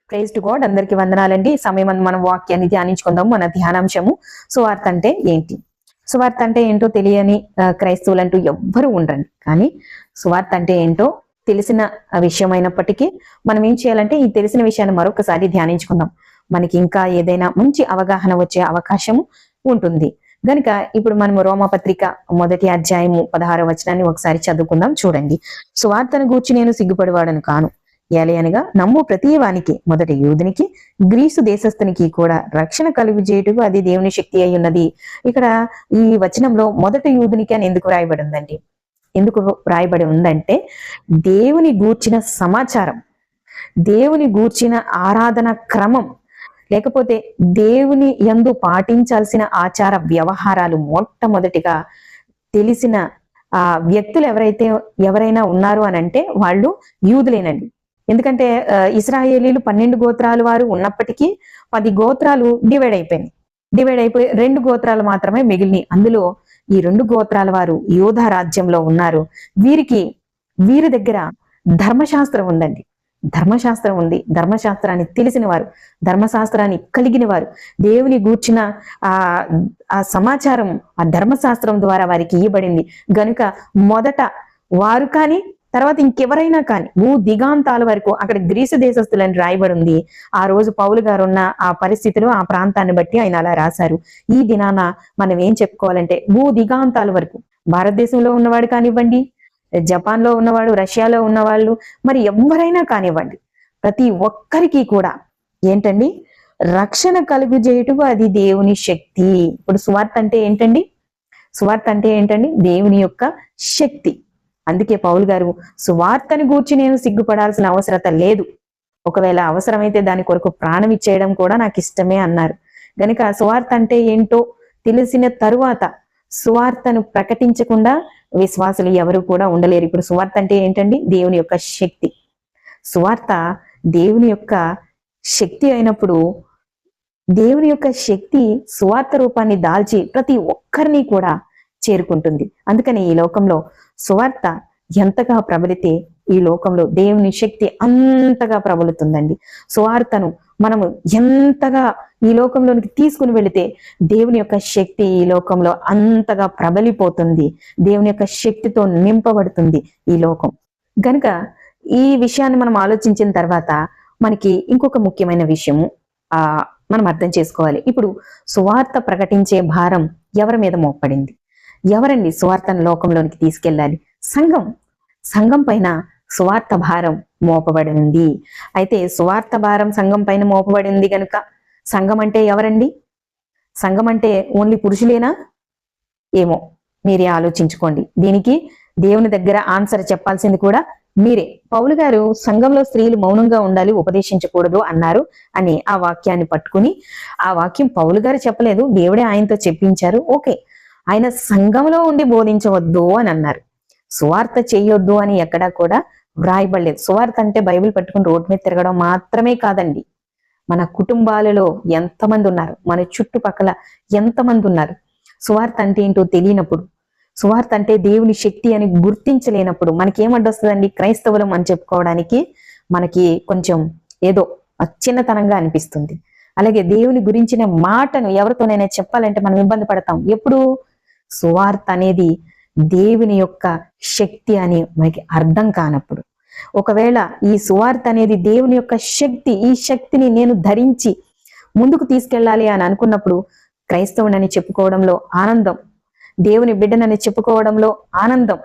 Praise to God. అందరికి వందనాలండి. ఈ సమయం మనం వాక్యాన్ని ధ్యానించుకుందాం. మన ధ్యానాంశము సువార్త అంటే ఏంటి? సువార్త అంటే ఏంటో తెలియని క్రైస్తవులంటూ ఎవ్వరూ ఉండరండి. కానీ సువార్త అంటే ఏంటో తెలిసిన విషయమైనప్పటికీ మనం ఏం చేయాలంటే ఈ తెలిసిన విషయాన్ని మరొకసారి ధ్యానించుకుందాం. మనకి ఇంకా ఏదైనా మంచి అవగాహన వచ్చే అవకాశం ఉంటుంది గనుక ఇప్పుడు మనం రోమపత్రిక 1వ అధ్యాయము 16వ వచనాన్ని ఒకసారి చదువుకుందాం. చూడండి. సువార్తను గూర్చి నేను సిగ్గుపడివాడను కాను, ఏలయనగా నమ్ము ప్రతి వానికి, మొదట యూదునికి గ్రీసు దేశస్థునికి కూడా రక్షణ కలుగజేయుటకు అది దేవుని శక్తి అయి ఉన్నది. ఇక్కడ ఈ వచనంలో మొదట యూదునికి అని ఎందుకు రాయబడి ఉందండి? ఎందుకు రాయబడి ఉందంటే దేవుని గూర్చిన సమాచారం, దేవుని గూర్చిన ఆరాధన క్రమం, లేకపోతే దేవుని యందు పాటించాల్సిన ఆచార వ్యవహారాలు మొట్టమొదటిగా తెలిసిన వ్యక్తులు ఎవరైనా ఉన్నారు అని అంటే వాళ్ళు యూదులేనండి. ఎందుకంటే ఇశ్రాయేలీలు 12 గోత్రాల వారు ఉన్నప్పటికీ 10 గోత్రాలు డివైడ్ అయిపోయి 2 గోత్రాలు మాత్రమే మిగిలినాయి. అందులో ఈ 2 గోత్రాల వారు యోధా రాజ్యంలో ఉన్నారు. వీరి దగ్గర ధర్మశాస్త్రం ఉందండి. ధర్మశాస్త్రం ఉంది. ధర్మశాస్త్రాన్ని తెలిసిన వారు, ధర్మశాస్త్రాన్ని కలిగిన వారు, దేవుని గూర్చిన ఆ సమాచారం ఆ ధర్మశాస్త్రం ద్వారా వారికి ఇవ్వబడింది గనుక మొదట వారు కానీ తర్వాత ఇంకెవరైనా కానీ దిగాంతాల వరకు అక్కడ గ్రీసు దేశస్తులని రాయబడి ఉంది. ఆ రోజు పౌలు గారు ఉన్న ఆ పరిస్థితిలో ఆ ప్రాంతాన్ని బట్టి ఆయన అలా రాశారు. ఈ దినాన మనం ఏం చెప్పుకోవాలంటే దిగాంతాల వరకు భారతదేశంలో ఉన్నవాడు కానివ్వండి, జపాన్ లో ఉన్నవాడు, రష్యాలో ఉన్నవాళ్ళు, మరి ఎవరైనా కానివ్వండి, ప్రతి ఒక్కరికి కూడా ఏంటండి రక్షణ కలుగజేయుటకు అది దేవుని శక్తి. ఇప్పుడు సువార్త అంటే ఏంటండి? సువార్త అంటే ఏంటండి? దేవుని యొక్క శక్తి. అందుకే పౌలు గారు సువార్తను గూర్చి నేను సిగ్గుపడాల్సిన అవసరత లేదు, ఒకవేళ అవసరమైతే దాని కొరకు ప్రాణం ఇచ్చేయడం కూడా నాకు ఇష్టమే అన్నారు. గనుక సువార్త అంటే ఏంటో తెలిసిన తరువాత సువార్తను ప్రకటించకుండా విశ్వాసులు ఎవరు కూడా ఉండలేరు. ఇప్పుడు సువార్త అంటే ఏంటండి? దేవుని యొక్క శక్తి. సువార్త దేవుని యొక్క శక్తి అయినప్పుడు దేవుని యొక్క శక్తి సువార్త రూపాన్ని దాల్చి ప్రతి ఒక్కరిని కూడా చేరుకుంటుంది. అందుకని ఈ లోకంలో సువార్త ఎంతగా ప్రబలితే ఈ లోకంలో దేవుని శక్తి అంతగా ప్రబలుతుందండి. సువార్తను మనము ఎంతగా ఈ లోకంలోనికి తీసుకుని వెళితే దేవుని యొక్క శక్తి ఈ లోకంలో అంతగా ప్రబలిపోతుంది. దేవుని యొక్క శక్తితో నింపబడుతుంది ఈ లోకం. గనుక ఈ విషయాన్ని మనం ఆలోచించిన తర్వాత మనకి ఇంకొక ముఖ్యమైన విషయము మనం అర్థం చేసుకోవాలి. ఇప్పుడు సువార్త ప్రకటించే భారం ఎవరి మీద మోపడింది? ఎవరండి సువార్తను లోకంలోనికి తీసుకెళ్ళాలి? సంఘం పైన సువార్త భారం మోపబడింది. అయితే సువార్త భారం సంఘం పైన మోపబడింది కనుక సంఘం అంటే ఎవరండి? సంఘం అంటే ఓన్లీ పురుషులేనా? ఏమో మీరే ఆలోచించుకోండి. దీనికి దేవుని దగ్గర ఆన్సర్ చెప్పాల్సింది కూడా మీరే. పౌలు గారు సంఘంలో స్త్రీలు మౌనంగా ఉండాలి, ఉపదేశించకూడదు అన్నారు అని ఆ వాక్యాన్ని పట్టుకుని, ఆ వాక్యం పౌలు గారు చెప్పలేదు, దేవుడే ఆయనతో చెప్పించారు. ఓకే, ఆయన సంఘంలో ఉండి బోధించవద్దు అని అన్నారు. సువార్త చేయొద్దు అని ఎక్కడా కూడా వ్రాయబడలేదు. సువార్త అంటే బైబిల్ పట్టుకుని రోడ్డు మీద తిరగడం మాత్రమే కాదండి. మన కుటుంబాలలో ఎంతమంది ఉన్నారు, మన చుట్టుపక్కల ఎంతమంది ఉన్నారు, సువార్త అంటే ఏంటో తెలియనప్పుడు, సువార్త అంటే దేవుని శక్తి అని గుర్తించలేనప్పుడు మనకేమడ్డొస్తుందండి? క్రైస్తవులం అని చెప్పుకోవడానికి మనకి కొంచెం ఏదో చిన్నతనంగా అనిపిస్తుంది. అలాగే దేవుని గురించిన మాటను ఎవరితోనైనా చెప్పాలంటే మనం ఇబ్బంది పడతాం. ఎప్పుడు? సువార్త అనేది దేవుని యొక్క శక్తి అని మనకి అర్థం కానప్పుడు. ఒకవేళ ఈ సువార్త అనేది దేవుని యొక్క శక్తి, ఈ శక్తిని నేను ధరించి ముందుకు తీసుకెళ్ళాలి అని అనుకున్నప్పుడు క్రైస్తవునని చెప్పుకోవడంలో ఆనందం, దేవుని బిడ్డనని చెప్పుకోవడంలో ఆనందం,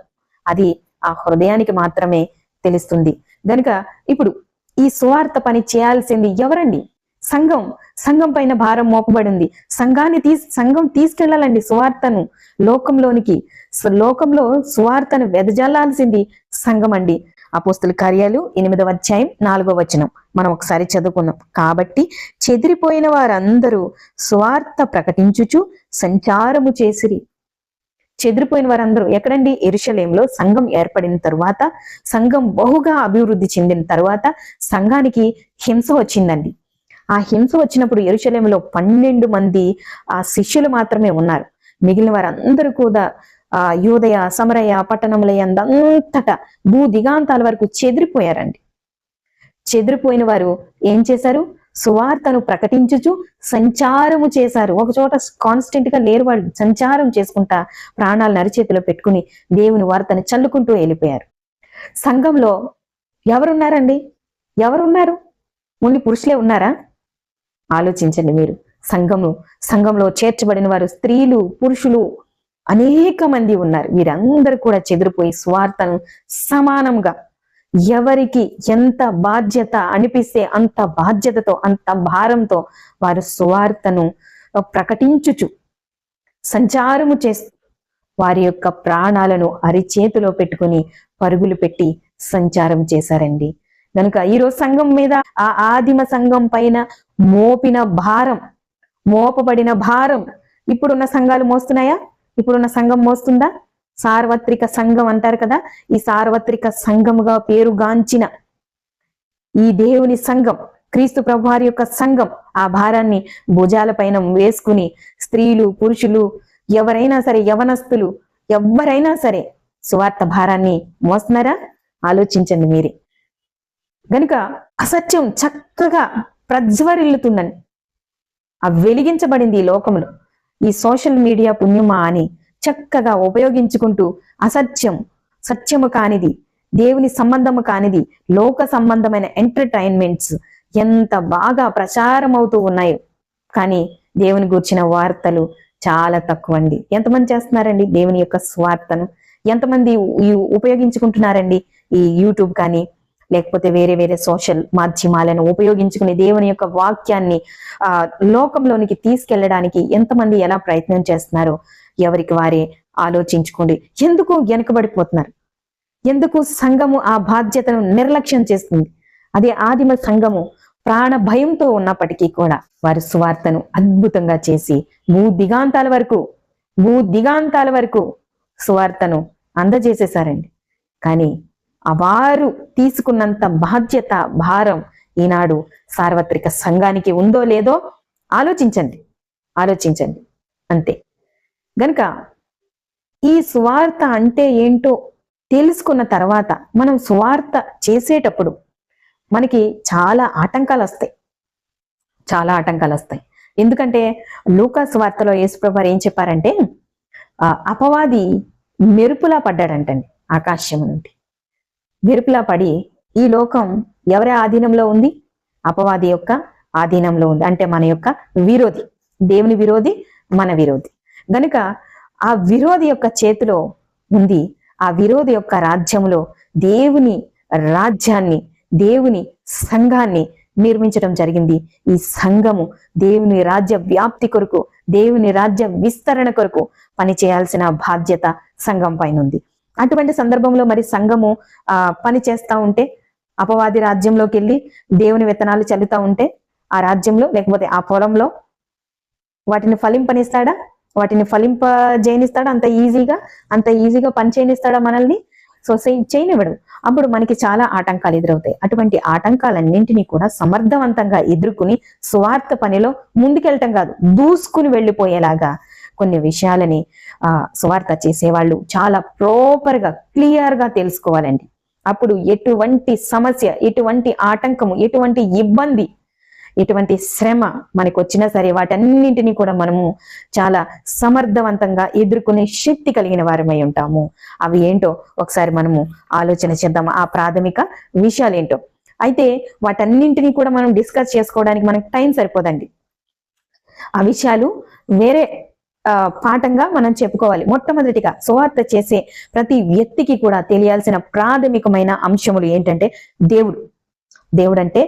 అది ఆ హృదయానికి మాత్రమే తెలుస్తుంది. గనుక ఇప్పుడు ఈ సువార్త పని చేయాల్సింది ఎవరండి? సంఘం పైన భారం మోపబడింది. సంఘం తీసుకెళ్లాలండి సువార్తను లోకంలోనికి. లోకంలో సువార్తను వెదజల్లాల్సింది సంఘం అండి. అపోస్తుల కార్యాలు 8వ అధ్యాయం 4వ వచనం మనం ఒకసారి చదువుకుందాం. కాబట్టి చెదిరిపోయిన వారందరూ సువార్త ప్రకటించుచు సంచారము చేసిరి. చెదిరిపోయిన వారందరూ ఎక్కడండి? యెరూషలేములో సంఘం ఏర్పడిన తరువాత, సంఘం బహుగా అభివృద్ధి చెందిన తరువాత సంఘానికి హింస వచ్చిందండి. ఆ హింస వచ్చినప్పుడు యెరూషలేములో 12 మంది ఆ శిష్యులు మాత్రమే ఉన్నారు. మిగిలిన వారందరూ కూడా యూదయ, సమరయ పట్టణముల యందంతటా దిగాంతాల వరకు చెదిరిపోయారండి. చెదిరిపోయిన వారు ఏం చేశారు? సువార్తను ప్రకటించుచు సంచారము చేశారు. ఒక చోట కాన్స్టెంట్ గా లేరు, వాళ్ళు సంచారం చేసుకుంటా ప్రాణాలను అరిచేతిలో పెట్టుకుని దేవుని వార్తను చల్లుకుంటూ వెళ్ళిపోయారు. సంఘంలో ఎవరున్నారండి? ఎవరున్నారు? ఓన్లీ పురుషులే ఉన్నారా? ఆలోచించండి మీరు. సంఘంలో చేర్చబడిన వారు స్త్రీలు, పురుషులు అనేక మంది ఉన్నారు. వీరందరూ కూడా చెదిరిపోయి సువార్తను సమానంగా ఎవరికి ఎంత బాధ్యత అనిపిస్తే అంత బాధ్యతతో, అంత భారంతో వారు సువార్తను ప్రకటించుచు సంచారము చేస్తూ వారి యొక్క ప్రాణాలను అరిచేతిలో పెట్టుకుని పరుగులు పెట్టి సంచారం చేశారండి. కనుక ఈరోజు సంఘం మీద, ఆ ఆదిమ సంఘం పైన మోపబడిన భారం ఇప్పుడున్న సంఘాలు మోస్తున్నాయా? ఇప్పుడున్న సంఘం మోస్తుందా? సార్వత్రిక సంఘం అంటారు కదా, ఈ సార్వత్రిక సంఘముగా పేరుగాంచిన ఈ దేవుని సంఘం, క్రీస్తు ప్రభువారి యొక్క సంఘం ఆ భారాన్ని భుజాల పైన వేసుకుని స్త్రీలు, పురుషులు, ఎవరైనా సరే, యవనస్తులు ఎవరైనా సరే సువార్త భారాన్ని మోస్తున్నారా? ఆలోచించండి మీరే. గనుక అసత్యం చక్కగా ప్రజ్వరిల్లుతుందని, ఆ వెలిగించబడింది ఈ లోకంలో. ఈ సోషల్ మీడియా పుణ్యమా అని చక్కగా ఉపయోగించుకుంటూ సత్యము కానిది, దేవుని సంబంధము కానిది, లోక సంబంధమైన ఎంటర్టైన్మెంట్స్ ఎంత బాగా ప్రచారం అవుతూ ఉన్నాయో, కానీ దేవుని గూర్చిన వార్తలు చాలా తక్కువ అండి. ఎంతమంది చేస్తున్నారండి దేవుని యొక్క స్వార్థను? ఎంతమంది ఉపయోగించుకుంటున్నారండి ఈ యూట్యూబ్ కానీ లేకపోతే వేరే వేరే సోషల్ మాధ్యమాలను ఉపయోగించుకుని దేవుని యొక్క వాక్యాన్ని లోకంలోనికి తీసుకెళ్లడానికి ఎంతమంది ఎలా ప్రయత్నం చేస్తున్నారో ఎవరికి వారే ఆలోచించుకోండి. ఎందుకు వెనకబడిపోతున్నారు? ఎందుకు సంఘము ఆ బాధ్యతను నిర్లక్ష్యం చేస్తుంది? అదే ఆదిమ సంఘము ప్రాణ భయంతో ఉన్నప్పటికీ కూడా వారి సువార్తను అద్భుతంగా చేసి భూదిగాంతాల వరకు సువార్తను అందజేసేశారండి. కానీ వారు తీసుకున్నంత బాధ్యత, భారం ఈనాడు సార్వత్రిక సంఘానికి ఉందో లేదో ఆలోచించండి అంతే. గనుక ఈ సువార్త అంటే ఏంటో తెలుసుకున్న తర్వాత మనం సువార్త చేసేటప్పుడు మనకి చాలా ఆటంకాలు వస్తాయి. ఎందుకంటే లూకా సువార్తలో యేసుప్రభువు ఏం చెప్పారంటే, అపవాది మెరుపులా పడ్డాడంటండి. ఆకాశం నుండి మెరుపులా పడి ఈ లోకం ఎవరి ఆధీనంలో ఉంది? అపవాది యొక్క ఆధీనంలో ఉంది. అంటే మన యొక్క విరోధి, దేవుని విరోధి, మన విరోధి. గనుక ఆ విరోధి యొక్క చేతిలో ఉంది. ఆ విరోధి యొక్క రాజ్యంలో దేవుని రాజ్యాన్ని, దేవుని సంఘాన్ని నిర్మించడం జరిగింది. ఈ సంఘము దేవుని రాజ్య వ్యాప్తి కొరకు, దేవుని రాజ్య విస్తరణ కొరకు పనిచేయాల్సిన బాధ్యత సంఘం పైన ఉంది. అటువంటి సందర్భంలో మరి సంఘము పని చేస్తా ఉంటే, అపవాది రాజ్యంలోకి వెళ్ళి దేవుని విత్తనాలు చల్లుతా ఉంటే, ఆ రాజ్యంలో లేకపోతే ఆ పొలంలో వాటిని ఫలింపనిస్తాడా? వాటిని ఫలింపజేయనిస్తాడా? అంత ఈజీగా పని చేయనిస్తాడా మనల్ని? సో చేయనివ్వడు. అప్పుడు మనకి చాలా ఆటంకాలు ఎదురవుతాయి. అటువంటి ఆటంకాలన్నింటినీ కూడా సమర్థవంతంగా ఎదుర్కొని సువార్త పనిలో ముందుకెళ్ళటం కాదు, దూసుకుని వెళ్ళిపోయేలాగా కొన్ని విషయాలని సువార్త చేసేవాళ్ళు చాలా ప్రాపర్గా, క్లియర్గా తెలుసుకోవాలండి. అప్పుడు ఎటువంటి సమస్య, ఎటువంటి ఆటంకము, ఎటువంటి ఇబ్బంది, ఎటువంటి శ్రమ మనకు వచ్చినా సరే వాటన్నింటినీ కూడా మనము చాలా సమర్థవంతంగా ఎదుర్కొనే శక్తి కలిగిన వారమై ఉంటాము. అవి ఏంటో ఒకసారి మనము ఆలోచన చేద్దాం, ఆ ప్రాథమిక విషయాలు ఏంటో. అయితే వాటన్నింటినీ కూడా మనం డిస్కస్ చేసుకోవడానికి మనకు టైం సరిపోదండి. ఆ విషయాలు వేరే పాఠంగా మనం చెప్పుకోవాలి. మొట్టమొదటిగా సువార్త చేసే ప్రతి వ్యక్తికి కూడా తెలియాల్సిన ప్రాథమికమైన అంశములు ఏంటంటే, దేవుడు అంటే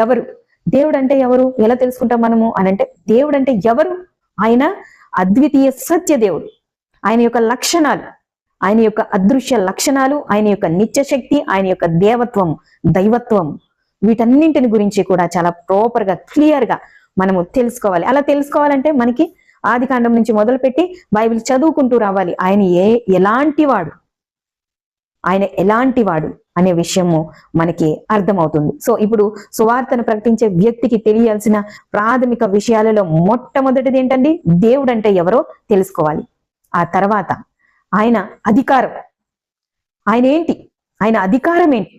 ఎవరు? దేవుడు అంటే ఎవరు ఎలా తెలుసుకుంటాం మనము అనంటే, దేవుడు అంటే ఎవరు? ఆయన అద్వితీయ సత్య దేవుడు. ఆయన యొక్క లక్షణాలు, ఆయన యొక్క అదృశ్య లక్షణాలు, ఆయన యొక్క నిత్య శక్తి, ఆయన యొక్క దేవత్వం, దైవత్వం, వీటన్నింటిని గురించి కూడా చాలా ప్రాపర్ గా, క్లియర్ గా మనము తెలుసుకోవాలి. అలా తెలుసుకోవాలంటే మనకి ఆది కాండం నుంచి మొదలుపెట్టి బైబిల్ చదువుకుంటూ రావాలి. ఆయన ఎలాంటి వాడు అనే విషయము మనకి అర్థమవుతుంది. సో ఇప్పుడు సువార్తను ప్రకటించే వ్యక్తికి తెలియాల్సిన ప్రాథమిక విషయాలలో మొట్టమొదటిది ఏంటండి? దేవుడు అంటే ఎవరో తెలుసుకోవాలి. ఆ తర్వాత ఆయన అధికారం, ఆయన ఏంటి, ఆయన అధికారం ఏంటి,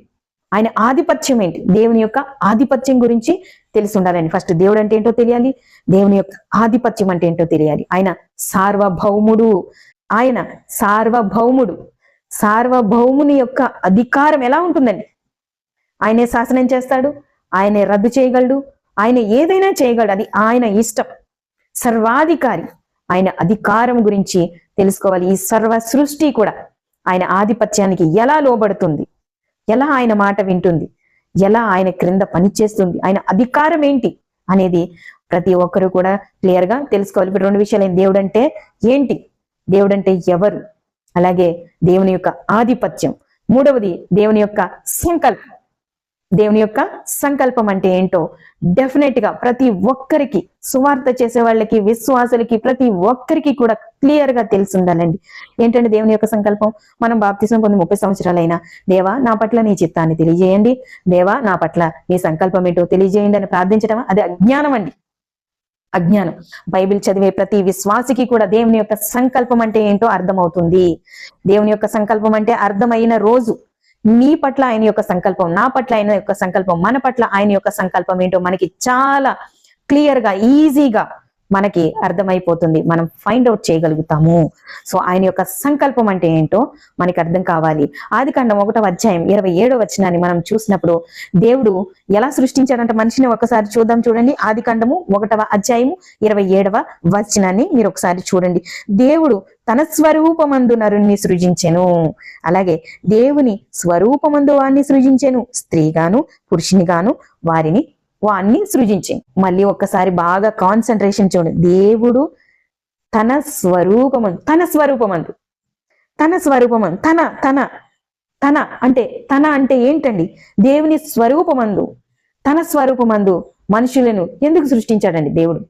ఆయన ఆధిపత్యం ఏంటి, దేవుని యొక్క ఆధిపత్యం గురించి తెలిసి ఉండాలండి. ఫస్ట్ దేవుడు అంటే ఏంటో తెలియాలి, దేవుని యొక్క ఆధిపత్యం అంటే ఏంటో తెలియాలి. ఆయన సార్వభౌముడు, ఆయన సార్వభౌముడు. సార్వభౌముని యొక్క అధికారం ఎలా ఉంటుందండి? ఆయనే శాసనం చేస్తాడు, ఆయనే రద్దు చేయగలడు, ఆయన ఏదైనా చేయగలడు, అది ఆయన ఇష్టం. సర్వాధికారి, ఆయన అధికారం గురించి తెలుసుకోవాలి. ఈ సర్వ సృష్టి కూడా ఆయన ఆధిపత్యానికి ఎలా లోబడుతుంది, ఎలా ఆయన మాట వింటుంది, ఎలా ఆయన క్రింద పనిచేస్తుంది, ఆయన అధికారం ఏంటి అనేది ప్రతి ఒక్కరు కూడా క్లియర్ గా తెలుసుకోవాలి. ఇప్పుడు రెండు విషయాలు, దేవుడు అంటే ఏంటి, దేవుడు అంటే ఎవరు, అలాగే దేవుని యొక్క ఆధిపత్యం. మూడవది దేవుని యొక్క సంకల్పం. దేవుని యొక్క సంకల్పం అంటే ఏంటో డెఫినెట్ గా ప్రతి ఒక్కరికి, సువార్త చేసే వాళ్ళకి, విశ్వాసులకి, ప్రతి ఒక్కరికి కూడా క్లియర్ గా తెలిసి ఉండాలండి. ఏంటంటే దేవుని యొక్క సంకల్పం, మనం బాప్తిసం పొంది 30 సంవత్సరాలైనా దేవా నా పట్ల నీ చిత్తాన్ని తెలియజేయండి, దేవా నా పట్ల నీ సంకల్పం ఏంటో తెలియజేయండి అని ప్రార్థించడం అది అజ్ఞానం అండి, అజ్ఞానం. బైబిల్ చదివే ప్రతి విశ్వాసికి కూడా దేవుని యొక్క సంకల్పం అంటే ఏంటో అర్థమవుతుంది. దేవుని యొక్క సంకల్పం అంటే అర్థమైన రోజు నీ పట్ల ఆయన యొక్క సంకల్పం, నా పట్ల ఆయన యొక్క సంకల్పం, మన పట్ల ఆయన యొక్క సంకల్పం ఏంటో మనకి చాలా క్లియర్ గా, ఈజీగా మనకి అర్థమైపోతుంది, మనం ఫైండ్ అవుట్ చేయగలుగుతాము. సో ఆయన యొక్క సంకల్పం అంటే ఏంటో మనకి అర్థం కావాలి. ఆదికాండం 1వ అధ్యాయం 27వ వచనాన్ని మనం చూసినప్పుడు దేవుడు ఎలా సృష్టించాడంటే మనిషిని ఒకసారి చూద్దాం, చూడండి. ఆదికాండము 1వ అధ్యాయము 27వ వచనాన్ని మీరు ఒకసారి చూడండి. దేవుడు తన స్వరూపమందు నరుణ్ణి సృజించెను, అలాగే దేవుని స్వరూపమందు వారిని సృజించెను, స్త్రీగాను పురుషునిగాను వారిని సృజించింది. మళ్ళీ ఒక్కసారి బాగా కాన్సన్ట్రేషన్ చూడండి. దేవుడు తన స్వరూపమందు తన అంటే ఏంటండి? దేవుని స్వరూపమందు, తన స్వరూపమందు మనుషులను ఎందుకు సృష్టించాడండి? దేవుడు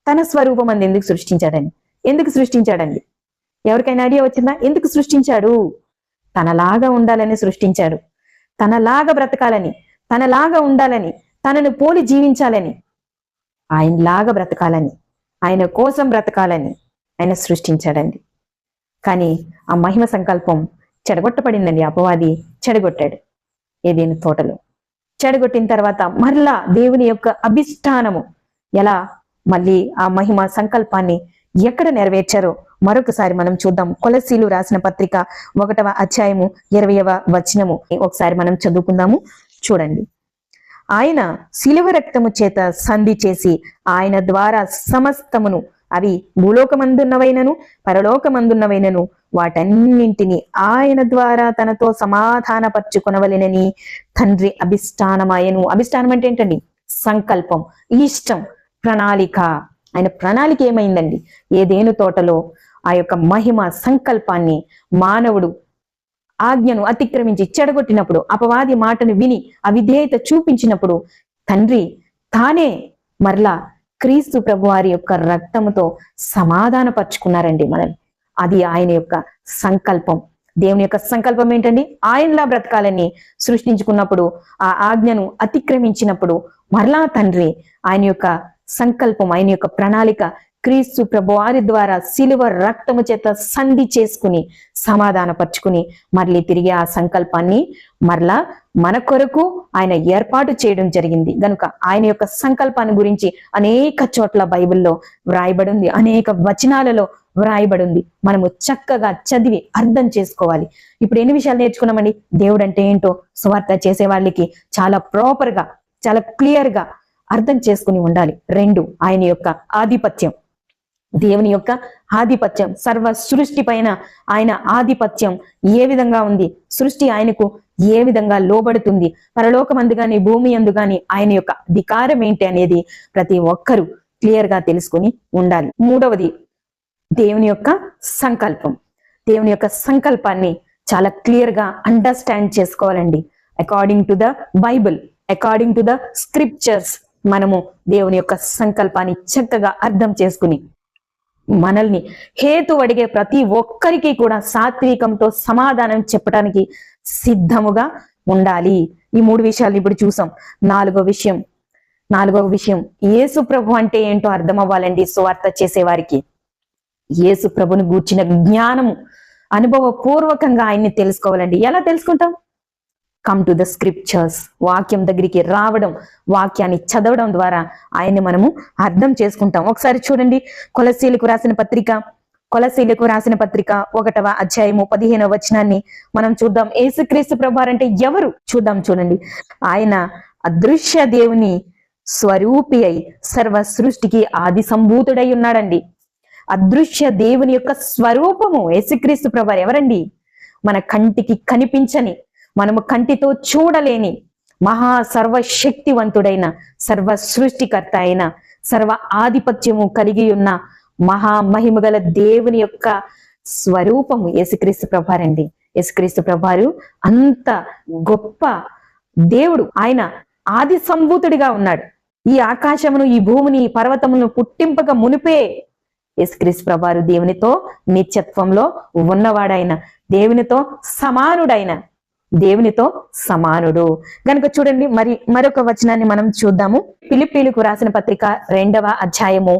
తన స్వరూపమందు ఎందుకు సృష్టించాడండి? ఎవరికైనా ఐడియా వచ్చిందా? ఎందుకు సృష్టించాడు? తనలాగా ఉండాలని సృష్టించాడు, తనలాగా బ్రతకాలని, తనలాగా ఉండాలని, తనను పోలి జీవించాలని, ఆయనలాగా బ్రతకాలని, ఆయన కోసం బ్రతకాలని ఆయన సృష్టించాడండి. కానీ ఆ మహిమ సంకల్పం చెడగొట్టబడిందండి. అపవాది చెడగొట్టాడు ఏదైనా తోటలో. చెడగొట్టిన తర్వాత మరలా దేవుని యొక్క అభిష్టానము ఎలా మళ్ళీ ఆ మహిమ సంకల్పాన్ని ఎక్కడ నెరవేర్చారో మరొకసారి మనం చూద్దాం. కొలసీలు రాసిన పత్రిక 1వ అధ్యాయము 20వ వచనము ఒకసారి మనం చదువుకుందాము. చూడండి. ఆయన శిలువ రక్తము చేత సంధి చేసి ఆయన ద్వారా సమస్తమును, అవి భూలోకమందున్నవైనను పరలోకమందున్నవైనను, వాటన్నింటినీ ఆయన ద్వారా తనతో సమాధానపరచుకొనవలెనని తండ్రి అభిష్టానమాయను. అభిష్టానం అంటే ఏంటండి? సంకల్పం, ఇష్టం, ప్రణాళిక. ఆయన ప్రణాళిక ఏమైందండి? ఏదేను తోటలో ఆ యొక్క మహిమ సంకల్పాన్ని మానవుడు ఆజ్ఞను అతిక్రమించి చెడగొట్టినప్పుడు, అపవాది మాటను విని అవిధేయత చూపించినప్పుడు తండ్రి తానే మరలా క్రీస్తు ప్రభువారి యొక్క రక్తముతో సమాధానపరుచుకున్నారండి మనల్ని. అది ఆయన యొక్క సంకల్పం. దేవుని యొక్క సంకల్పం ఏంటండి? ఆయనలా బ్రతకాలని సృష్టించుకున్నప్పుడు, ఆ ఆజ్ఞను అతిక్రమించినప్పుడు మరలా తండ్రి ఆయన యొక్క సంకల్పం, ఆయన యొక్క ప్రణాళిక క్రీస్తు ప్రభువారి ద్వారా శిలువ రక్తము చేత సంధి చేసుకుని సమాధానపరుచుకుని మళ్ళీ తిరిగి ఆ సంకల్పాన్ని మరలా మన కొరకు ఆయన ఏర్పాటు చేయడం జరిగింది. గనుక ఆయన యొక్క సంకల్పాన్ని గురించి అనేక చోట్ల బైబిల్లో వ్రాయబడి ఉంది, అనేక వచనాలలో వ్రాయబడి ఉంది. మనము చక్కగా చదివి అర్థం చేసుకోవాలి. ఇప్పుడు ఎన్ని విషయాలు నేర్చుకున్నామండి? దేవుడు అంటే ఏంటో సువార్త చేసే వాళ్ళకి చాలా ప్రాపర్ గా, చాలా క్లియర్ గా అర్థం చేసుకుని ఉండాలి. 2, ఆయన యొక్క ఆధిపత్యం, దేవుని యొక్క ఆధిపత్యం, సర్వ సృష్టి పైన ఆయన ఆధిపత్యం ఏ విధంగా ఉంది, సృష్టి ఆయనకు ఏ విధంగా లోబడుతుంది, పరలోకమందు గాని భూమి అందు గాని ఆయన యొక్క అధికారం ఏంటి అనేది ప్రతి ఒక్కరూ క్లియర్ గా తెలుసుకుని ఉండాలి. మూడవది దేవుని యొక్క సంకల్పం. దేవుని యొక్క సంకల్పాన్ని చాలా క్లియర్ గా అండర్స్టాండ్ చేసుకోవాలండి. According to the Bible, according to the scriptures మనము దేవుని యొక్క సంకల్పాన్ని చక్కగా అర్థం చేసుకుని మనల్ని హేతు అడిగే ప్రతి ఒక్కరికి కూడా సాత్వికంతో సమాధానం చెప్పడానికి సిద్ధముగా ఉండాలి. ఈ 3 విషయాలు ఇప్పుడు చూసాం. నాలుగవ విషయం యేసు ప్రభు అంటే ఏంటో అర్థం అవ్వాలండి. సువార్త చేసేవారికి యేసు ప్రభుని గూర్చిన జ్ఞానము, అనుభవపూర్వకంగా ఆయన్ని తెలుసుకోవాలండి. ఎలా తెలుసుకుంటాం? కమ్ టు ద స్క్రిప్చర్స్, వాక్యం దగ్గరికి రావడం, వాక్యాన్ని చదవడం ద్వారా ఆయన్ని మనము అర్థం చేసుకుంటాం. ఒకసారి చూడండి, కొలస్సీలకు రాసిన పత్రిక 1వ అధ్యాయము 15వ వచనాన్ని మనం చూద్దాం. యేసుక్రీస్తు ప్రభువారు అంటే ఎవరు చూద్దాం. చూడండి, ఆయన అదృశ్య దేవుని స్వరూపి అయి సర్వ సృష్టికి ఆది సంభూతుడై ఉన్నాడండి. అదృశ్య దేవుని యొక్క స్వరూపము యేసుక్రీస్తు ప్రభువారు ఎవరండి? మన కంటికి కనిపించని, మనము కంటితో చూడలేని మహా సర్వశక్తివంతుడైన, సర్వ సృష్టికర్త అయిన, సర్వ ఆధిపత్యము కలిగి ఉన్న మహామహిమ గల దేవుని యొక్క స్వరూపము యేసుక్రీస్తు ప్రభువారు అండి. యేసుక్రీస్తు ప్రభువారు అంత గొప్ప దేవుడు. ఆయన ఆది సంభూతుడిగా ఉన్నాడు. ఈ ఆకాశమును, ఈ భూమిని, ఈ పర్వతములను పుట్టింపక మునిపే యేసుక్రీస్తు ప్రభువారు దేవునితో నిత్యత్వంలో ఉన్నవాడైన, దేవునితో సమానుడైన, దేవునితో సమానుడు గనుక చూడండి. మరొక వచనాన్ని మనం చూద్దాము. ఫిలిప్పీలకు రాసిన పత్రిక 2వ అధ్యాయము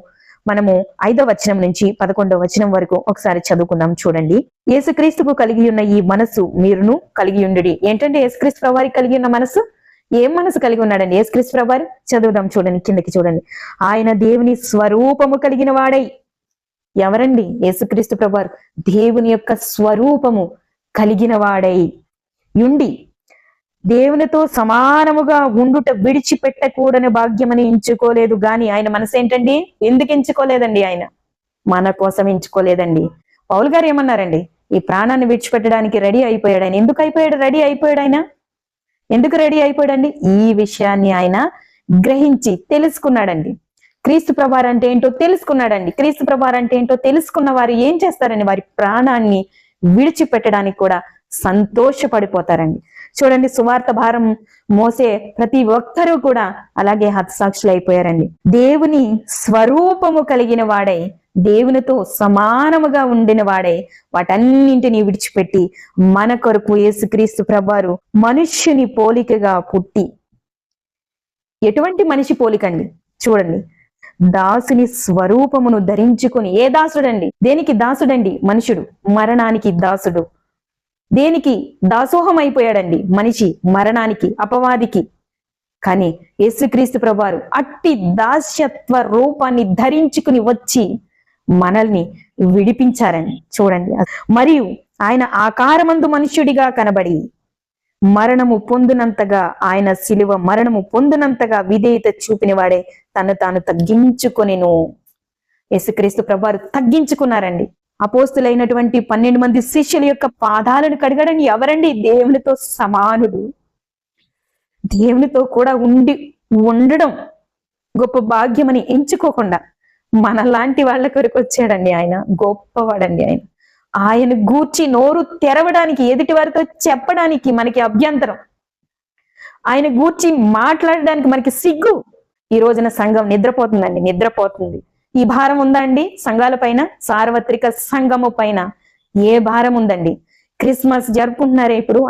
మనము 5వ వచనం నుంచి 11వ వచనం వరకు ఒకసారి చదువుకుందాం. చూడండి, యేసుక్రీస్తుకు కలిగి ఉన్న ఈ మనసు మీరును కలిగి ఉండుడి. ఏంటంటే యేసుక్రీస్తు ప్రభువారికి కలిగి ఉన్న మనసు, ఏం మనసు కలిగి ఉన్నాడండి యేసుక్రీస్తు ప్రభువారు? చదువుదాం, చూడండి, కిందకి చూడండి. ఆయన దేవుని స్వరూపము కలిగిన వాడై, ఎవరండి? యేసుక్రీస్తు ప్రభువారు దేవుని యొక్క స్వరూపము కలిగిన వాడై యుండి దేవునితో సమానముగా ఉండుట విడిచిపెట్టకూడని భాగ్యమని ఎంచుకోలేదు. గాని ఆయన మనసు ఏంటండి? ఎందుకు ఎంచుకోలేదండి? ఆయన మన కోసం ఎంచుకోలేదండి. పౌలు గారు ఏమన్నారండి? ఈ ప్రాణాన్ని విడిచిపెట్టడానికి రెడీ అయిపోయాడు ఆయన. ఎందుకు అయిపోయాడు? రెడీ అయిపోయాడు ఆయన. ఎందుకు రెడీ అయిపోయాడండి? ఈ విషయాన్ని ఆయన గ్రహించి తెలుసుకున్నాడండి. క్రీస్తు ప్రభువారు అంటే ఏంటో తెలుసుకున్నాడండి. క్రీస్తు ప్రభువారు అంటే ఏంటో తెలుసుకున్న వారు ఏం చేస్తారండి? వారి ప్రాణాన్ని విడిచిపెట్టడానికి కూడా సంతోషపడిపోతారండి. చూడండి, సువార్త భారం మోసే ప్రతి ఒక్కరూ కూడా అలాగే హతసాక్షులు అయిపోయారండి. దేవుని స్వరూపము కలిగిన వాడై, దేవునితో సమానముగా ఉండిన వాడై, వాటన్నింటినీ విడిచిపెట్టి మన కొరకు యేసుక్రీస్తు ప్రభువారు మనుష్యుని పోలికగా పుట్టి, ఎటువంటి మనిషి పోలికండి? చూడండి, దాసుని స్వరూపమును ధరించుకుని, ఏ దాసుడండి? దేనికి దాసుడండి? మనుషుడు మరణానికి దాసుడు. దేనికి దాసోహం అయిపోయాడండి? మనిషి మరణానికి, అపవాదికి. కానీ యేసుక్రీస్తు ప్రభువారు అట్టి దాస్యత్వ రూపాన్ని ధరించుకుని వచ్చి మనల్ని విడిపించారండి. చూడండి, మరియు ఆయన ఆకారమందు మనుష్యుడిగా కనబడి మరణము పొందినంతగా, ఆయన శిలువ మరణము పొందినంతగా విధేయత చూపిన వాడే తను తాను తగ్గించుకొనెను. యేసుక్రీస్తు ప్రభువారు తగ్గించుకున్నారండి. అపోస్తులైనటువంటి 12 మంది శిష్యుల యొక్క పాదాలను కడగడం ఎవరండి? దేవునితో సమానుడు. దేవునితో కూడా ఉండడం గొప్ప భాగ్యమని ఎంచుకోకుండా మనలాంటి వాళ్ళ కొరకు వచ్చాడండి. ఆయన గొప్పవాడండి. ఆయన గూర్చి నోరు తెరవడానికి, ఎదుటి వారితో చెప్పడానికి మనకి అభ్యంతరం. ఆయన గూర్చి మాట్లాడడానికి మనకి సిగ్గు. ఈ రోజున సంఘం నిద్రపోతుందండి, నిద్రపోతుంది. ఈ భారం ఉందా అండి సంఘాల పైన? సార్వత్రిక సంఘము పైన ఏ భారం ఉందండి? క్రిస్మస్ జరుపుకుంటున్నారే ఇప్పుడు.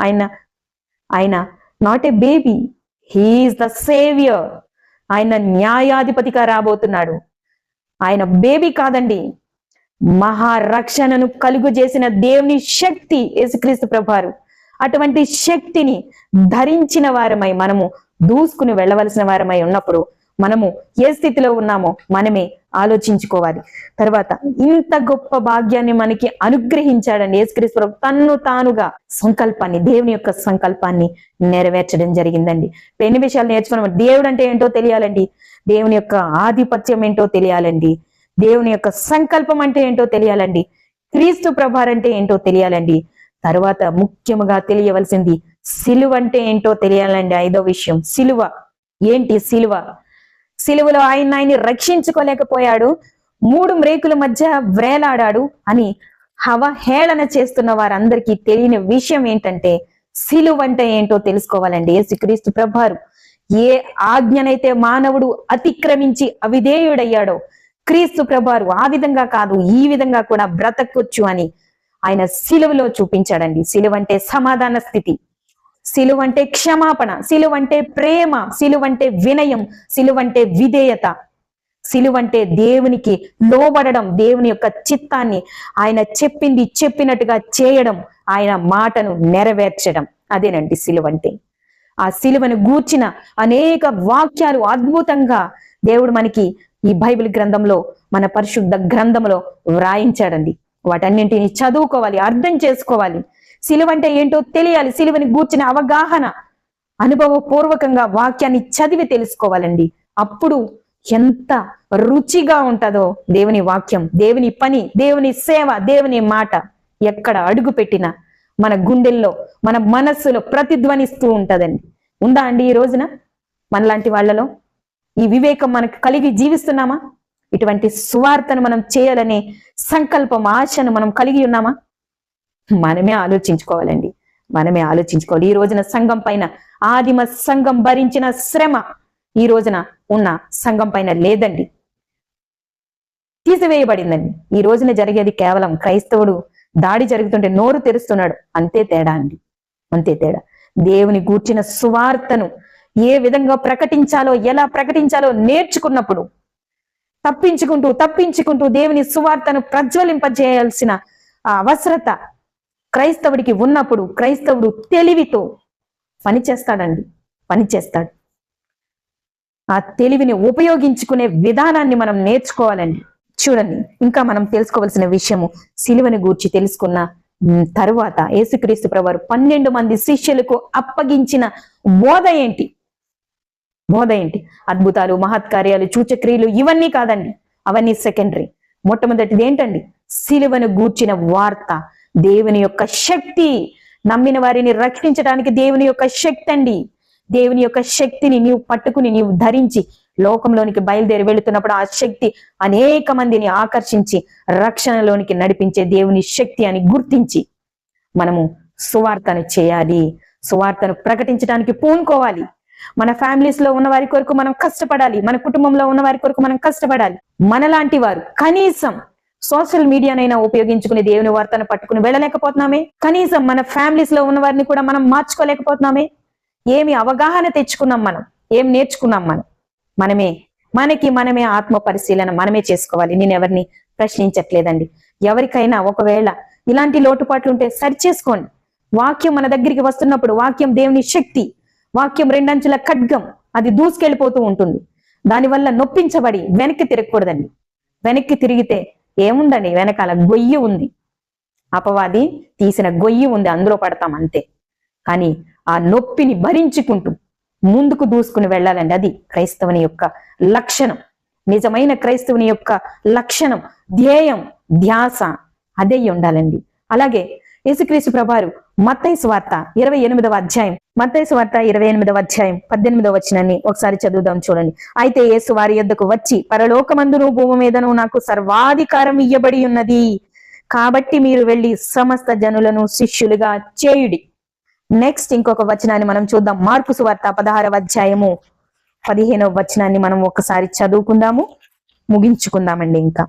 ఆయన not a baby, he's the saviour. ఆయన న్యాయాధిపతిగా రాబోతున్నాడు. ఆయన బేబీ కాదండి, మహారక్షణను కలుగు చేసిన దేవుని శక్తి యేసుక్రీస్తు ప్రభువారు. అటువంటి శక్తిని ధరించిన వారమై మనము దూసుకుని వెళ్ళవలసిన వారమై ఉన్నప్పుడు మనము ఏ స్థితిలో ఉన్నామో మనమే ఆలోచించుకోవాలి. తర్వాత ఇంత గొప్ప భాగ్యాన్ని మనకి అనుగ్రహించాడండి యేసుక్రీస్తు ప్రభు. తన్ను తానుగా సంకల్పాన్ని, దేవుని యొక్క సంకల్పాన్ని నెరవేర్చడం జరిగిందండి. ఎన్ని విషయాలు నేర్చుకున్నాం. దేవుడు అంటే ఏంటో తెలియాలండి, దేవుని యొక్క ఆధిపత్యం ఏంటో తెలియాలండి, దేవుని యొక్క సంకల్పం అంటే ఏంటో తెలియాలండి, క్రీస్తు ప్రభువారు అంటే ఏంటో తెలియాలండి. తర్వాత ముఖ్యముగా తెలియవలసింది సిలువ అంటే ఏంటో తెలియాలండి. 5వ విషయం సిలువ. ఏంటి సిలువ? సిలువలో ఆయన్ని రక్షించుకోలేకపోయాడు, 3 మ్రేకుల మధ్య వ్రేలాడాడు అని హేళన చేస్తున్న వారందరికీ తెలియని విషయం ఏంటంటే సిలువ అంటే ఏంటో తెలుసుకోవాలండి. యేసుక్రీస్తు ప్రభువారు ఏ ఆజ్ఞనైతే మానవుడు అతిక్రమించి అవిధేయుడయ్యాడో, క్రీస్తు ప్రభువారు ఆ విధంగా కాదు, ఈ విధంగా కూడా బ్రతకొచ్చు అని ఆయన సిలువలో చూపించాడండి. సిలువ అంటే సమాధాన స్థితి, సిలువ అంటే క్షమాపణ, సిలువ అంటే ప్రేమ, సిలువ అంటే వినయం, సిలువ అంటే విధేయత, సిలువ అంటే దేవునికి లోబడడం, దేవుని యొక్క చిత్తాన్ని ఆయన చెప్పింది చెప్పినట్టుగా చేయడం, ఆయన మాటను నెరవేర్చడం. అదేనండి సిలువ అంటే. ఆ సిలువను గూర్చిన అనేక వాక్యాలు అద్భుతంగా దేవుడు మనకి ఈ బైబిల్ గ్రంథంలో, మన పరిశుద్ధ గ్రంథంలో వ్రాయించాడండి. వాటన్నింటినీ చదువుకోవాలి, అర్థం చేసుకోవాలి. సిలువ అంటే ఏంటో తెలియాలి. సిలువని గూర్చిన అవగాహన అనుభవపూర్వకంగా వాక్యాన్ని చదివి తెలుసుకోవాలండి. అప్పుడు ఎంత రుచిగా ఉంటుందో దేవుని వాక్యం, దేవుని పని, దేవుని సేవ, దేవుని మాట ఎక్కడ అడుగు పెట్టినా మన గుండెల్లో, మన మనస్సులో ప్రతిధ్వనిస్తూ ఉంటదండి. ఉందా అండి ఈ రోజున మనలాంటి వాళ్ళలో ఈ వివేకం మనకు కలిగి జీవిస్తున్నామా? ఇటువంటి సువార్తను మనం చేయాలనే సంకల్పం, ఆశను మనం కలిగి ఉన్నామా? మనమే ఆలోచించుకోవాలండి. మనమే ఆలోచించుకోవాలి. ఈ రోజున సంఘం పైన, ఆదిమ సంఘం భరించిన శ్రమ ఈ రోజున ఉన్న సంఘం పైన లేదండి, తీసివేయబడిందండి. ఈ రోజున జరిగేది కేవలం క్రైస్తవుడు దాడి జరుగుతుంటే నోరు తెరుస్తున్నాడు, అంతే తేడా అండి, అంతే తేడా. దేవుని గూర్చిన సువార్తను ఏ విధంగా ప్రకటించాలో, ఎలా ప్రకటించాలో నేర్చుకున్నప్పుడు తప్పించుకుంటూ దేవుని సువార్తను ప్రజ్వలింపజేయాల్సిన ఆ అవసరత క్రైస్తవుడికి ఉన్నప్పుడు క్రైస్తవుడు తెలివితో పనిచేస్తాడండి, పనిచేస్తాడు. ఆ తెలివిని ఉపయోగించుకునే విధానాన్ని మనం నేర్చుకోవాలండి. చూడండి, ఇంకా మనం తెలుసుకోవాల్సిన విషయము, సిలువని గూర్చి తెలుసుకున్న తరువాత యేసుక్రీస్తు ప్రభువారు 12 మంది శిష్యులకు అప్పగించిన బోధ ఏంటి? బోధ ఏంటి? అద్భుతాలు, మహత్కార్యాలు, సూచక్రియలు ఇవన్నీ కాదండి, అవన్నీ సెకండరీ. మొట్టమొదటిది ఏంటండి? సిలువను గూర్చిన వార్త, దేవుని యొక్క శక్తి, నమ్మిన వారిని రక్షించడానికి దేవుని యొక్క శక్తి అండి. దేవుని యొక్క శక్తిని నీవు పట్టుకుని, నీవు ధరించి లోకంలోనికి బయలుదేరి వెళుతున్నప్పుడు ఆ శక్తి అనేక మందిని ఆకర్షించి రక్షణలోనికి నడిపించే దేవుని శక్తి అని గుర్తించి మనము సువార్తను చేయాలి, సువార్తను ప్రకటించడానికి పూనుకోవాలి. మన ఫ్యామిలీస్ లో ఉన్న వారి కొరకు మనం కష్టపడాలి, మన కుటుంబంలో ఉన్న వారి కొరకు మనం కష్టపడాలి. మనలాంటి వారు కనీసం సోషల్ మీడియానైనా ఉపయోగించుకుని దేవుని వార్తను పట్టుకుని వెళ్ళలేకపోతున్నామే? కనీసం మన ఫ్యామిలీస్ లో ఉన్న వారిని కూడా మనం మార్చుకోలేకపోతున్నామే? ఏమి అవగాహన తెచ్చుకున్నాం మనం? ఏం నేర్చుకున్నాం మనం? మనమే ఆత్మ పరిశీలన మనమే చేసుకోవాలి. నేను ఎవరిని ప్రశ్నించట్లేదండి. ఎవరికైనా ఒకవేళ ఇలాంటి లోటుపాట్లు ఉంటే సరి చేసుకోండి. వాక్యం మన దగ్గరికి వస్తున్నప్పుడు, వాక్యం దేవుని శక్తి, వాక్యం 2 అంచుల ఖడ్గం, అది దూసుకెళ్ళిపోతూ ఉంటుంది. దానివల్ల నొప్పించబడి వెనక్కి తిరగకూడదండి. వెనక్కి తిరిగితే ఏముందండి? వెనకాల గొయ్యి ఉంది, అపవాది తీసిన గొయ్యి ఉంది, అందులో పడతాం అంతే. కానీ ఆ నొప్పిని భరించుకుంటూ ముందుకు దూసుకుని వెళ్ళాలండి. అది క్రైస్తవుని యొక్క లక్షణం. నిజమైన క్రైస్తవుని యొక్క లక్షణం, ధ్యేయం, ధ్యాస అదే ఉండాలండి. అలాగే యేసుక్రీస్తు ప్రభువారు మత్తయి సువార్త 28వ అధ్యాయం, మత్తయి సువార్త 28వ అధ్యాయం 18వ వచనాన్ని ఒకసారి చదువుదాం చూడండి. అయితే యేసు వారి యొద్దకు వచ్చి, పరలోకమందును భూమి మీదను నాకు సర్వాధికారం ఇయ్యబడి ఉన్నది, కాబట్టి మీరు వెళ్ళి సమస్త జనులను శిష్యులుగా చేయుడి. నెక్స్ట్ ఇంకొక వచనాన్ని మనం చూద్దాం. మార్కు సువార్త 16వ అధ్యాయము 15వ వచనాన్ని మనం ఒకసారి చదువుకుందాము, ముగించుకుందామండి. ఇంకా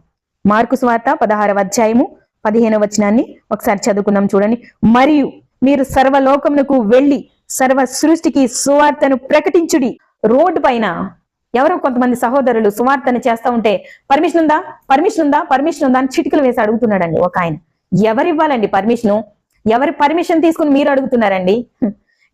మార్కు సువార్త 16వ అధ్యాయము 15వ వచనాన్ని ఒకసారి చదువుకుందాం చూడండి. మరియు మీరు సర్వలోకమునకు వెళ్ళి సర్వ సృష్టికి సువార్తను ప్రకటించుడి. రోడ్డు పైన ఎవరో కొంతమంది సహోదరులు సువార్తను చేస్తా ఉంటే పర్మిషన్ ఉందా, పర్మిషన్ ఉందా, పర్మిషన్ ఉందా అని చిటికలు వేసి అడుగుతున్నాడండి ఒక ఆయన. ఎవరివ్వాలండి పర్మిషను? ఎవరి పర్మిషన్ తీసుకుని మీరు అడుగుతున్నారండి?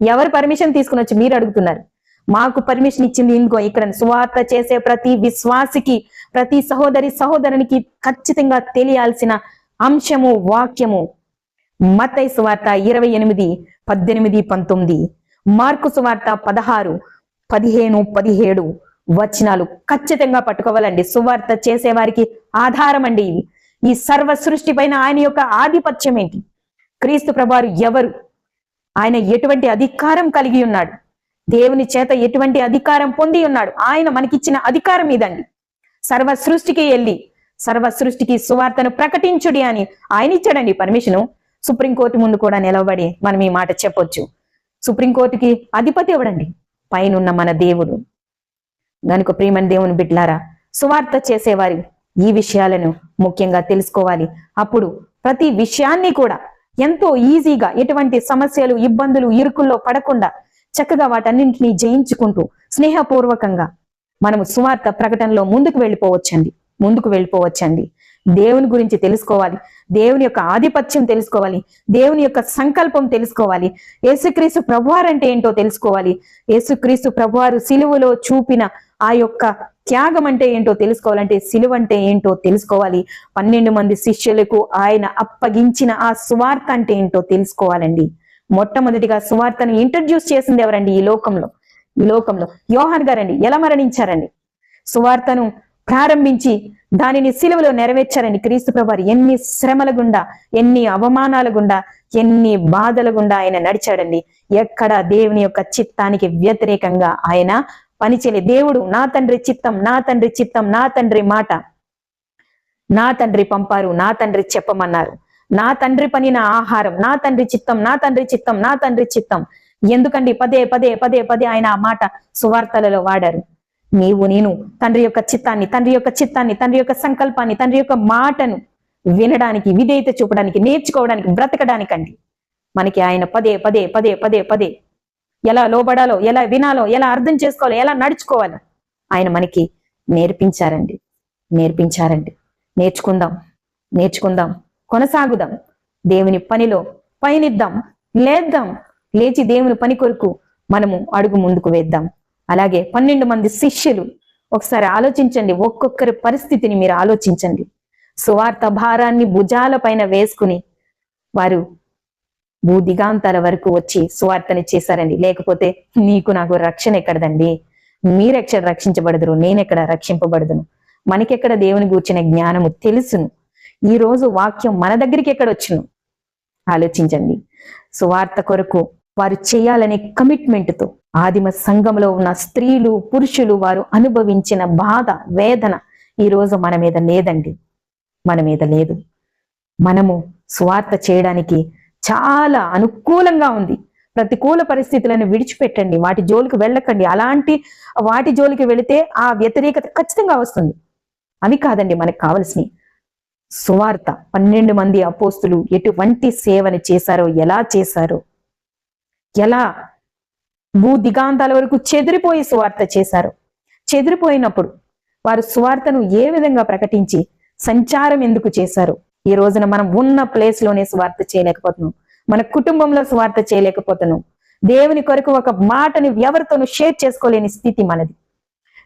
ఎవరి పర్మిషన్ తీసుకుని వచ్చి మీరు అడుగుతున్నారు? మాకు పర్మిషన్ ఇచ్చింది ఇంకో ఇక్కడ సువార్త చేసే ప్రతి విశ్వాసికి, ప్రతి సహోదరునికి ఖచ్చితంగా తెలియాల్సిన అంశము, వాక్యము. మత్తయి సువార్త 28, 18, 19, మార్కు సువార్త 16, 15, 17 వచనాలు ఖచ్చితంగా పట్టుకోవాలండి. సువార్త చేసేవారికి ఆధారం అండి ఇవి. ఈ సర్వ సృష్టి పైన ఆయన యొక్క ఆధిపత్యం ఏంటి? క్రీస్తు ప్రభువారు ఎవరు? ఆయన ఎటువంటి అధికారం కలిగి ఉన్నాడు? దేవుని చేత ఎటువంటి అధికారం పొంది ఉన్నాడు? ఆయన మనకిచ్చిన అధికారం ఇదండి. సర్వ సృష్టికి వెళ్ళి సర్వ సృష్టికి సువార్తను ప్రకటించుడి అని ఆయన ఇచ్చాడండి పర్మిషను. సుప్రీంకోర్టు ముందు కూడా నిలబడి మనం ఈ మాట చెప్పొచ్చు. సుప్రీంకోర్టుకి అధిపతి ఎవడండి? పైనున్న మన దేవుడు. గనుక ప్రియమైన దేవుని బిడ్డలారా, సువార్త చేసేవారు ఈ విషయాలను ముఖ్యంగా తెలుసుకోవాలి. అప్పుడు ప్రతి విషయాన్ని కూడా ఎంతో ఈజీగా, ఎటువంటి సమస్యలు, ఇబ్బందులు, ఇరుకుల్లో పడకుండా చక్కగా వాటన్నింటినీ జయించుకుంటూ స్నేహపూర్వకంగా మనము సువార్త ప్రకటనలో ముందుకు వెళ్ళిపోవచ్చండి. దేవుని గురించి తెలుసుకోవాలి, దేవుని యొక్క ఆధిపత్యం తెలుసుకోవాలి, దేవుని యొక్క సంకల్పం తెలుసుకోవాలి, యేసుక్రీస్తు ప్రభువారు అంటే ఏంటో తెలుసుకోవాలి, యేసుక్రీస్తు ప్రభువారు సిలువలో చూపిన ఆ యొక్క త్యాగం అంటే ఏంటో తెలుసుకోవాలంటే సిలువ అంటే ఏంటో తెలుసుకోవాలి. 12 మంది శిష్యులకు ఆయన అప్పగించిన ఆ సువార్త అంటే ఏంటో తెలుసుకోవాలండి. మొట్టమొదటిగా సువార్తను ఇంట్రడ్యూస్ చేసింది ఎవరండి ఈ లోకంలో? యోహాన్ గారండి. ఎలా మరణించారండి? సువార్తను ప్రారంభించి దానిని సిలువలో నెరవేర్చారండి క్రీస్తు ప్రభువారు. ఎన్ని శ్రమల గుండా, ఎన్ని అవమానాల గుండా, ఎన్ని బాధల గుండా ఆయన నడిచాడండి. ఎక్కడ దేవుని యొక్క చిత్తానికి వ్యతిరేకంగా ఆయన పనిచేయలే. దేవుడు నా తండ్రి చిత్తం, నా తండ్రి చిత్తం, నా తండ్రి మాట, నా తండ్రి పంపారు, నా తండ్రి చెప్పమన్నారు, నా తండ్రి పని నా ఆహారం, నా తండ్రి చిత్తం, నా తండ్రి చిత్తం, నా తండ్రి చిత్తం. ఎందుకండి పదే పదే పదే పదే ఆయన ఆ మాట సువార్తలలో వాడారు? నేను తండ్రి యొక్క చిత్తాన్ని, తండ్రి యొక్క చిత్తాన్ని, తండ్రి యొక్క సంకల్పాన్ని, తండ్రి యొక్క మాటను వినడానికి, విధేయత చూపడానికి, నేర్చుకోవడానికి, బ్రతకడానికండి. మనకి ఆయన పదే పదే పదే పదే పదే ఎలా లోబడాలో, ఎలా వినాలో, ఎలా అర్థం చేసుకోవాలో, ఎలా నడుచుకోవాలో ఆయన మనకి నేర్పించారండి. నేర్చుకుందాం, కొనసాగుదాం, దేవుని పనిలో పయనిద్దాం, లేచి దేవుని పని కొరకు మనము అడుగు ముందుకు వేద్దాం. అలాగే 12 మంది శిష్యులు, ఒకసారి ఆలోచించండి, ఒక్కొక్కరి పరిస్థితిని మీరు ఆలోచించండి. సువార్త భారాన్ని భుజాల పైన వేసుకుని వారు భూదిగాంతాల వరకు వచ్చి సువార్తని చేశారండి. లేకపోతే నీకు నాకు రక్షణ ఎక్కడదండి? మీరెక్కడ రక్షించబడదురు, నేనెక్కడ రక్షింపబడదును? మనకెక్కడ దేవుని గూర్చిన జ్ఞానము తెలుసును? ఈ రోజు వాక్యం మన దగ్గరికి ఎక్కడొచ్చును? ఆలోచించండి. సువార్త కొరకు వారు చేయాలనే కమిట్మెంట్తో ఆదిమ సంఘంలో ఉన్న స్త్రీలు, పురుషులు వారు అనుభవించిన బాధ, వేదన ఈ రోజు మన మీద లేదండి. మన మీద లేదు. మనము సువార్త చేయడానికి చాలా అనుకూలంగా ఉంది. ప్రతికూల పరిస్థితులను విడిచిపెట్టండి, వాటి జోలికి వెళ్ళకండి. వాటి జోలికి వెళితే ఆ వ్యతిరేకత ఖచ్చితంగా వస్తుంది. అవి కాదండి మనకు కావలసినవి. సువార్త 12 మంది అపోస్తులు ఎటువంటి సేవని చేశారో, ఎలా భూ దిగాంతాల వరకు చెదిరిపోయి సువార్త చేశారు. చెదిరిపోయినప్పుడు వారు సువార్తను ఏ విధంగా ప్రకటించి సంచారం ఎందుకు చేశారు? ఈ రోజున మనం ఉన్న ప్లేస్ లోనే సువార్త చేయలేకపోతున్నాం, మన కుటుంబంలో సువార్త చేయలేకపోతున్నాం, దేవుని కొరకు ఒక మాటని ఎవరితోనూ షేర్ చేసుకోలేని స్థితి మనది.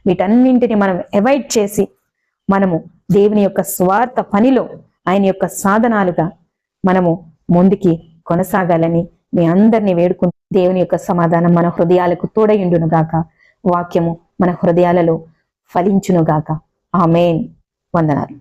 వీటన్నింటిని మనం అవాయిడ్ చేసి మనము దేవుని యొక్క స్వార్థ పనిలో ఆయన యొక్క సాధనాలుగా మనము ముందుకి కొనసాగాలని మీ అందరినీ వేడుకుంటూ, దేవుని యొక్క సమాధానం మన హృదయాలకు తోడయుండునుగాక, వాక్యము మన హృదయాలలో ఫలించునుగాక. ఆమేన్. వందనాలు.